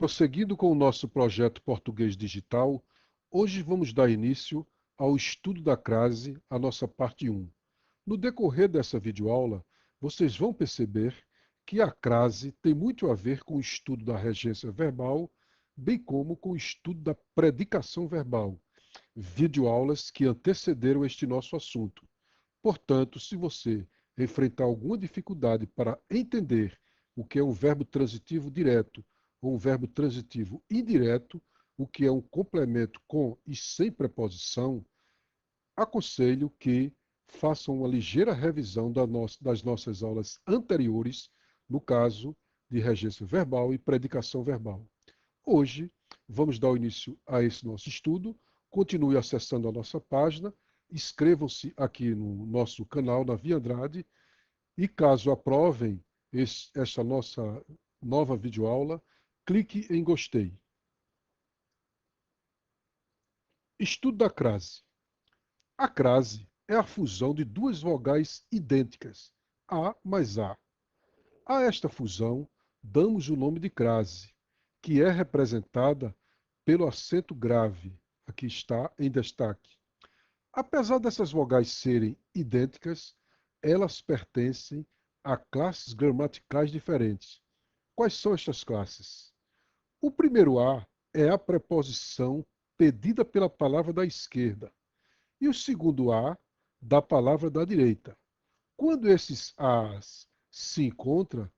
Prosseguindo com o nosso projeto Português Digital, hoje vamos dar início ao estudo da crase, a nossa parte 1. No decorrer dessa videoaula, vocês vão perceber que a crase tem muito a ver com o estudo da regência verbal, bem como com o estudo da predicação verbal, videoaulas que antecederam este nosso assunto. Portanto, se você enfrentar alguma dificuldade para entender o que é um verbo transitivo direto ou um verbo transitivo indireto, o que é um complemento com e sem preposição, aconselho que façam uma ligeira revisão das nossas aulas anteriores, no caso de regência verbal e predicação verbal. Hoje, vamos dar início a esse nosso estudo. Continue acessando a nossa página, inscrevam-se aqui no nosso canal, na Via Andrade, e caso aprovem esta nossa nova videoaula, clique em gostei. Estudo da crase. A crase é a fusão de duas vogais idênticas, A mais A. A esta fusão damos o nome de crase, que é representada pelo acento grave, aqui está em destaque. Apesar dessas vogais serem idênticas, elas pertencem a classes gramaticais diferentes. Quais são estas classes? O primeiro A é a preposição pedida pela palavra da esquerda e o segundo A da palavra da direita. Quando esses As se encontram,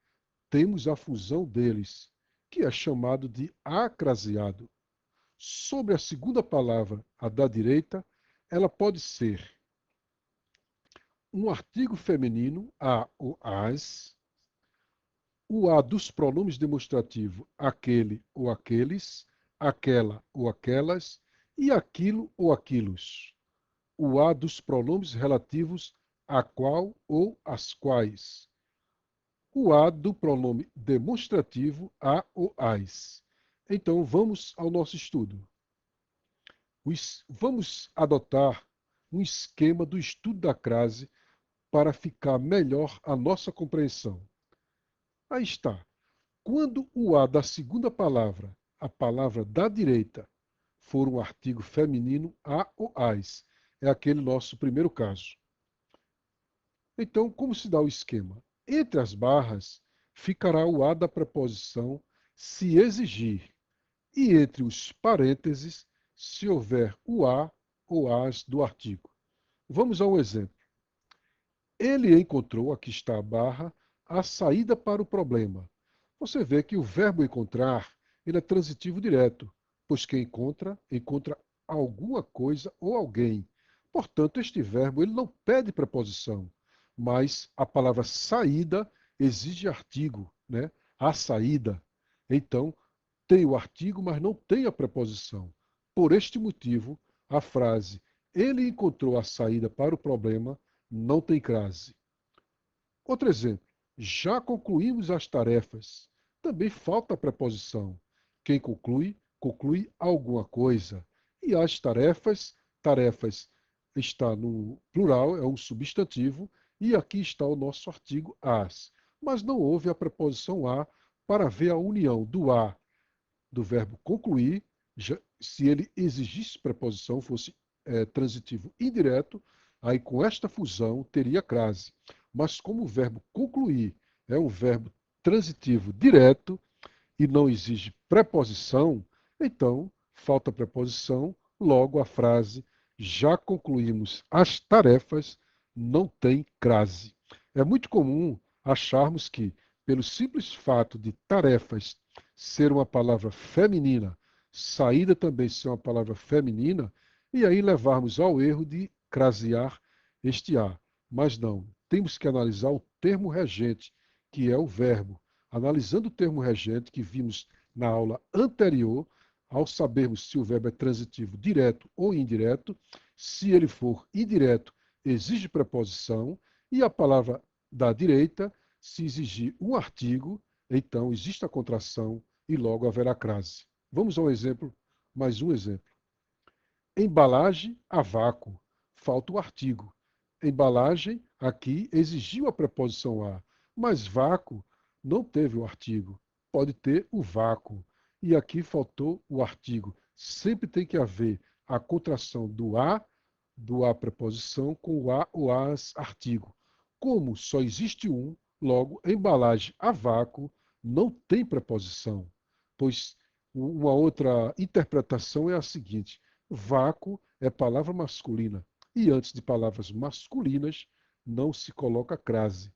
temos a fusão deles, que é chamado de acraseado. Sobre a segunda palavra, a da direita, ela pode ser um artigo feminino, a ou as, o a dos pronomes demonstrativos, aquele ou aqueles, aquela ou aquelas, e aquilo ou aquilos. O a dos pronomes relativos a qual ou as quais. O a do pronome demonstrativo a ou as. Então, vamos ao nosso estudo. Vamos adotar um esquema do estudo da crase para ficar melhor a nossa compreensão. Aí está. Quando o a da segunda palavra, a palavra da direita, for um artigo feminino, a ou as, é aquele nosso primeiro caso. Então, como se dá o esquema? Entre as barras, ficará o a da preposição se exigir, e entre os parênteses, se houver o a ou as do artigo. Vamos a um exemplo. Ele encontrou, aqui está a barra, a saída para o problema. Você vê que o verbo encontrar, ele é transitivo direto, pois quem encontra, encontra alguma coisa ou alguém. Portanto, este verbo ele não pede preposição, mas a palavra saída exige artigo, né? A saída. Então, tem o artigo, mas não tem a preposição. Por este motivo, a frase ele encontrou a saída para o problema não tem crase. Outro exemplo. Já concluímos as tarefas. Também falta a preposição. Quem conclui, conclui alguma coisa. E as tarefas, tarefas está no plural, é um substantivo, e aqui está o nosso artigo as. Mas não houve a preposição a para ver a união do a do verbo concluir, se ele exigisse preposição, fosse transitivo indireto, aí com esta fusão teria crase. Mas como o verbo concluir é um verbo transitivo direto e não exige preposição, então falta preposição, logo a frase já concluímos as tarefas não tem crase. É muito comum acharmos que, pelo simples fato de tarefas ser uma palavra feminina, saída também ser uma palavra feminina, e aí levarmos ao erro de crasear este A. Mas não, temos que analisar o termo regente, que é o verbo. Analisando o termo regente que vimos na aula anterior, ao sabermos se o verbo é transitivo direto ou indireto, se ele for indireto, exige preposição, e a palavra da direita, se exigir um artigo, então existe a contração e logo haverá crase. Vamos ao exemplo, mais um exemplo. Embalagem a vácuo, falta o artigo. Embalagem, aqui, exigiu a preposição a, mas vácuo não teve o artigo. Pode ter o vácuo. e aqui faltou o artigo. Sempre tem que haver a contração do a preposição com o a ou as artigo. Como só existe um, logo, embalagem a vácuo não tem preposição, pois uma outra interpretação é a seguinte: vácuo é palavra masculina, e antes de palavras masculinas não se coloca crase.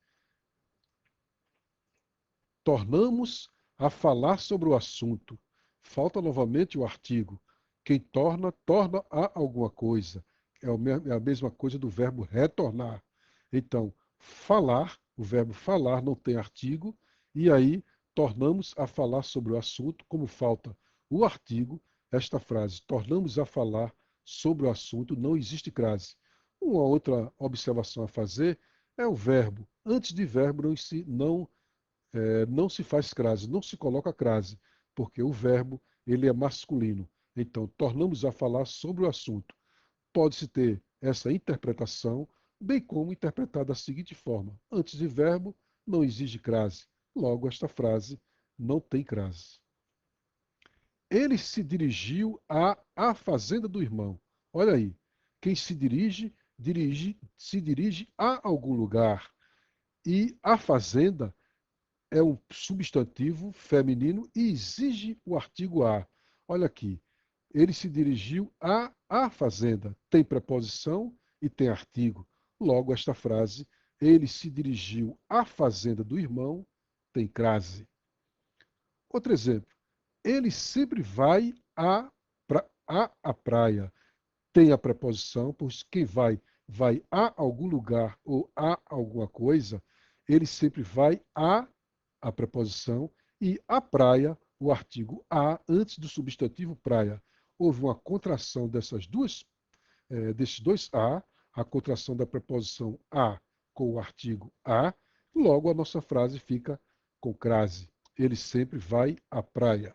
Tornamos a falar sobre o assunto. Falta novamente o artigo. Quem torna, torna a alguma coisa. É a mesma coisa do verbo retornar. Então, falar, o verbo falar não tem artigo, e aí tornamos a falar sobre o assunto, como falta o artigo, esta frase, tornamos a falar sobre o assunto, não existe crase. Uma outra observação a fazer é o verbo. Antes de verbo não se faz crase, não se coloca crase, porque o verbo ele é masculino. Então, tornamos a falar sobre o assunto. Pode-se ter essa interpretação, bem como interpretar da seguinte forma: antes de verbo, não exige crase. Logo, esta frase não tem crase. Ele se dirigiu à fazenda do irmão. Olha aí, quem se dirige a algum lugar. E a fazenda é um substantivo feminino e exige o artigo a. Olha aqui, ele se dirigiu à fazenda. Tem preposição e tem artigo. Logo, esta frase, ele se dirigiu à fazenda do irmão, tem crase. Outro exemplo, ele sempre vai à praia. Tem a preposição, pois quem vai a algum lugar ou a alguma coisa, ele sempre vai a preposição, e a praia, o artigo a, antes do substantivo praia. Houve uma contração desses dois a contração da preposição a com o artigo a, logo a nossa frase fica com crase. Ele sempre vai à praia.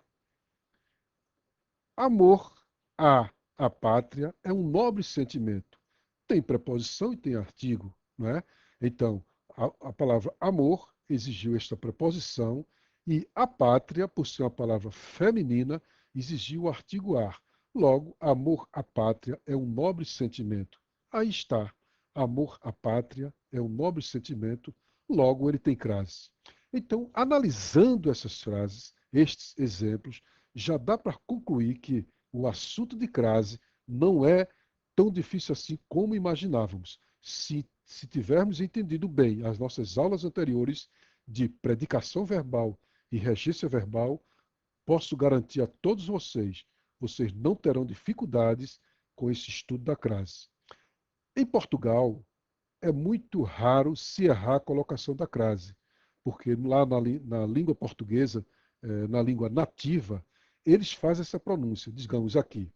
Amor à pátria é um nobre sentimento. Tem preposição e tem artigo, não é? Então, a palavra amor exigiu esta preposição e a pátria, por ser uma palavra feminina, exigiu o artigo ar. Logo, amor à pátria é um nobre sentimento. Aí está. Amor à pátria é um nobre sentimento, logo ele tem crase. Então, analisando essas frases, estes exemplos, já dá para concluir que o assunto de crase não é tão difícil assim como imaginávamos. Se tivermos entendido bem as nossas aulas anteriores de predicação verbal e regência verbal, posso garantir a todos vocês, vocês não terão dificuldades com esse estudo da crase. Em Portugal, é muito raro se errar a colocação da crase, porque lá na língua portuguesa, na língua nativa, eles fazem essa pronúncia, digamos aqui.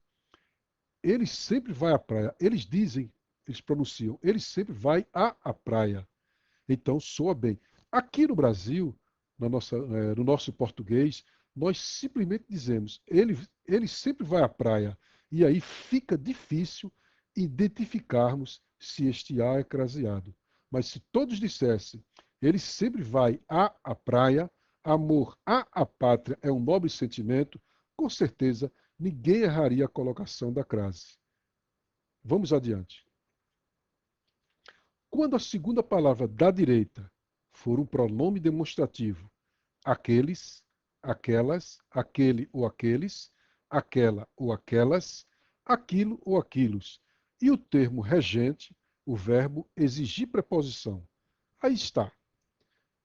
Ele sempre vai à praia. Eles dizem, eles pronunciam, ele sempre vai à praia. Então soa bem. Aqui no Brasil, no nosso português, nós simplesmente dizemos, ele sempre vai à praia. E aí fica difícil identificarmos se este A é craseado. Mas se todos dissessem, ele sempre vai à praia, amor à pátria é um nobre sentimento, com certeza ninguém erraria a colocação da crase. Vamos adiante. Quando a segunda palavra da direita for um pronome demonstrativo, aqueles, aquelas, aquele ou aqueles, aquela ou aquelas, aquilo ou aquilos, e o termo regente, o verbo exigir preposição. Aí está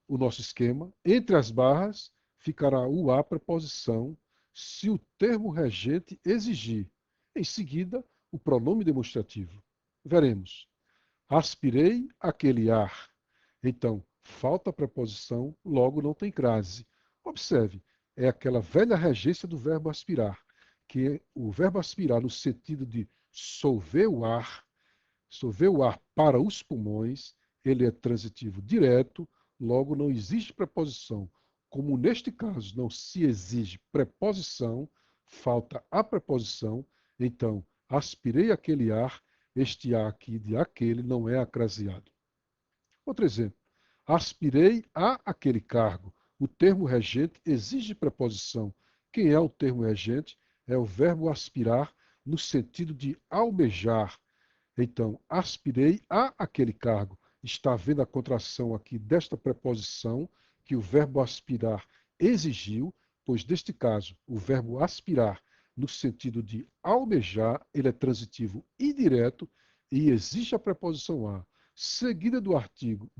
o nosso esquema. Entre as barras ficará o a preposição se o termo regente exigir. Em seguida, o pronome demonstrativo. Veremos. Aspirei aquele ar. Então, falta a preposição, logo não tem crase. Observe, é aquela velha regência do verbo aspirar, que é o verbo aspirar no sentido de solver o ar para os pulmões, ele é transitivo direto, logo não existe preposição. Como neste caso não se exige preposição, falta a preposição, então aspirei aquele ar, este ar aqui de aquele não é acraseado. Outro exemplo. Aspirei a aquele cargo. O termo regente exige preposição. Quem é o termo regente? É o verbo aspirar no sentido de almejar. Então, aspirei a aquele cargo. Está vendo a contração aqui desta preposição que o verbo aspirar exigiu, pois neste caso, o verbo aspirar no sentido de almejar, ele é transitivo indireto e existe a preposição a, seguida do artigo,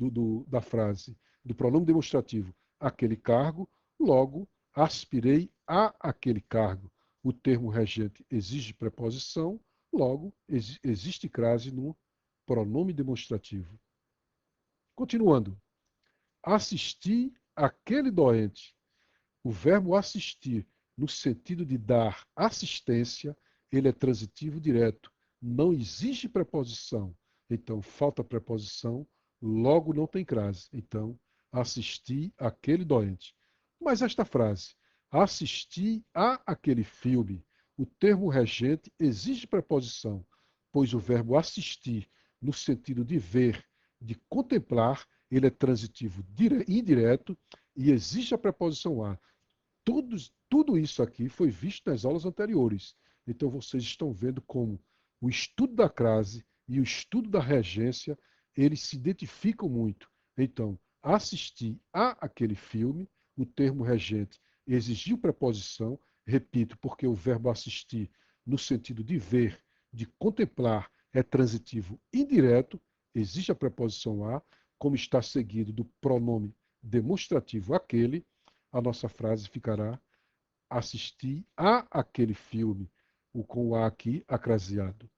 da frase, do pronome demonstrativo, aquele cargo, logo, aspirei a aquele cargo. O termo regente exige preposição, logo, existe crase no pronome demonstrativo. Continuando. Assisti aquele doente. O verbo assistir, no sentido de dar assistência, ele é transitivo direto. Não existe preposição. Então, falta preposição, logo não tem crase. Então, assisti aquele doente. Mas esta frase, assisti a aquele filme, o termo regente exige preposição, pois o verbo assistir, no sentido de ver, de contemplar, ele é transitivo indireto e existe a preposição a. Tudo isso aqui foi visto nas aulas anteriores. Então vocês estão vendo como o estudo da crase e o estudo da regência, eles se identificam muito. Então, assistir a aquele filme, o termo regente exigiu preposição, repito, porque o verbo assistir, no sentido de ver, de contemplar, é transitivo indireto, existe a preposição a, como está seguido do pronome demonstrativo aquele, a nossa frase ficará assisti a aquele filme, o com o a aqui acraseado.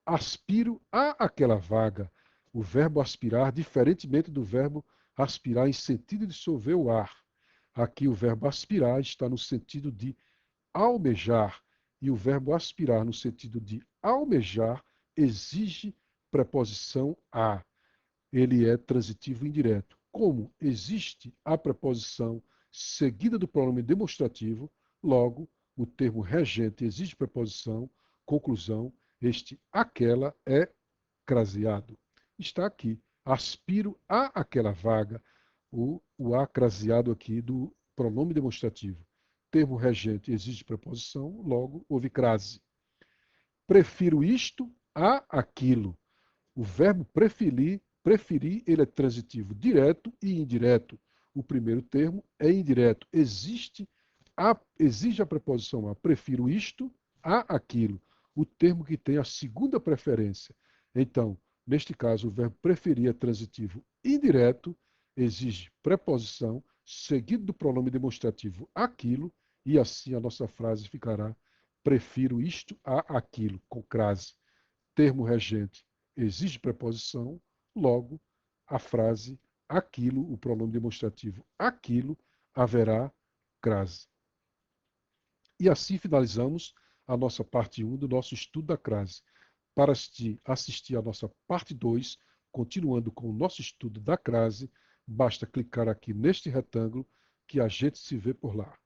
Aspiro a aquela vaga. O verbo aspirar, diferentemente do verbo aspirar em sentido de dissolver o ar. Aqui o verbo aspirar está no sentido de almejar, e o verbo aspirar no sentido de almejar exige preposição a. Ele é transitivo indireto. Como existe a preposição seguida do pronome demonstrativo, logo, o termo regente exige preposição, conclusão, este aquela é craseado. Está aqui. Aspiro a aquela vaga, o a craseado aqui do pronome demonstrativo. Termo regente exige preposição, logo, houve crase. Prefiro isto a aquilo. O verbo preferir, ele é transitivo direto e indireto. O primeiro termo é indireto. Exige a preposição a. Prefiro isto a aquilo. O termo que tem a segunda preferência. Então, neste caso, o verbo preferir é transitivo indireto, exige preposição, seguido do pronome demonstrativo aquilo, e assim a nossa frase ficará prefiro isto a aquilo, com crase. Termo regente exige preposição, logo, a frase aquilo, o pronome demonstrativo aquilo, haverá crase. E assim finalizamos a nossa parte 1 do nosso estudo da crase. Para assistir a nossa parte 2, continuando com o nosso estudo da crase, basta clicar aqui neste retângulo que a gente se vê por lá.